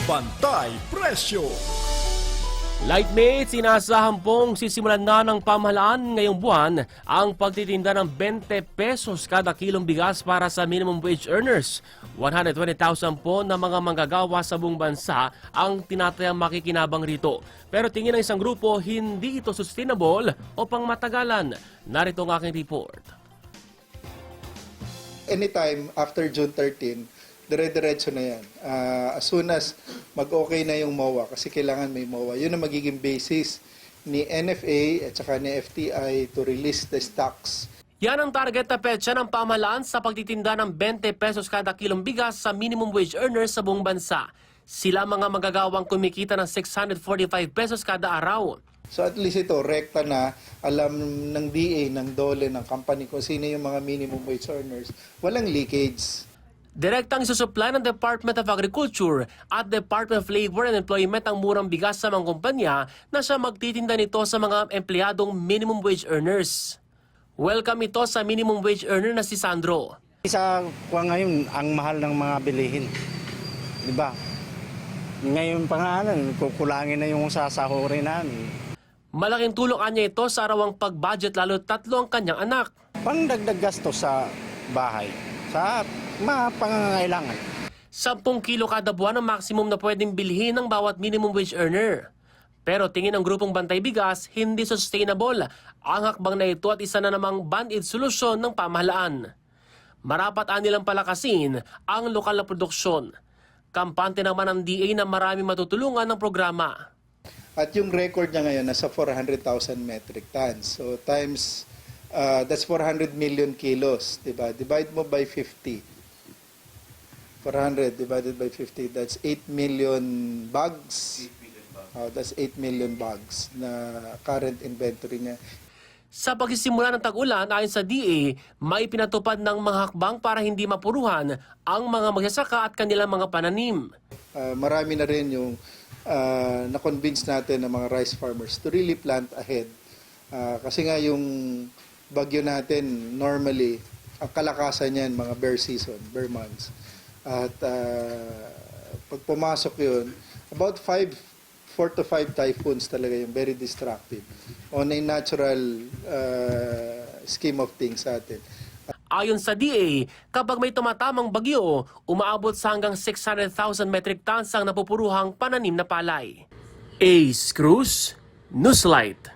Bantay Presyo. Lightmates, inaasahan pong sisimulan na ng pamahalaan ngayong buwan ang pagtitinda ng 20 pesos kada kilong bigas para sa minimum wage earners. 120,000 po na mga manggagawa sa buong bansa ang tinatayang makikinabang rito. Pero tingin ng isang grupo, hindi ito sustainable o pangmatagalan. Narito ang aking report. Anytime after June 13, dire-diretso na yan. As soon as mag-okay na yung MOA, kasi kailangan may MOA, yun ang magiging basis ni NFA at saka ni FTI to release the stocks. Yan ang target na petsa ng pamahalaan sa pagtitinda ng 20 pesos kada kilong bigas sa minimum wage earners sa buong bansa. Sila mga magagawang kumikita ng 645 pesos kada araw. So at least ito, rekta na, alam ng DA, ng DOLE, ng company kung sino yung mga minimum wage earners. Walang leakage. Direktang isusupply ng Department of Agriculture at Department of Labor and Employment ang murang bigas sa mga kumpanya na siya magtitinda nito sa mga empleyadong minimum wage earners. Welcome ito sa minimum wage earner na si Sandro. Sa kuha ngayon, ang mahal ng mga bilihin. Di ba? Ngayon pa nga, kukulangin na yung sasahurin namin. Malaking tulong niya ito sa arawang pag-budget lalo 3 ang kanyang anak. Pangdagdag gasto sa bahay, sa mga pangangailangan. 10 kilo kada buwan ang maximum na pwedeng bilhin ng bawat minimum wage earner. Pero tingin ng grupong Bantay Bigas, hindi sustainable ang hakbang na ito at isa na namang band-aid solusyon ng pamahalaan. Marapat nilang palakasin ang lokal na produksyon. Kampante naman ng DA na marami matutulungan ng programa. At yung record niya ngayon nasa 400,000 metric tons. So times, that's 400 million kilos. Diba? Divide mo by 50. 400 divided by 50, that's 8 million bags. That's 8 million bags na current inventory niya. Sa pagsisimula ng tag-ulan, ayon sa DA, may pinatupad ng mga hakbang para hindi mapuruhan ang mga magsasaka at kanilang mga pananim. Marami na rin yung na-convince natin ng mga rice farmers to really plant ahead. Kasi nga yung bagyo natin, normally, ang kalakasan niyan, mga bare season, bare months. At pag pumasok yun, about 4 to 5 typhoons talaga yung very destructive on a natural scheme of things sa atin. Ayon sa DA, kapag may tumatamang bagyo, umaabot sa hanggang 600,000 metric tons ang napupuruhang pananim na palay. Ace Cruz, Newslight.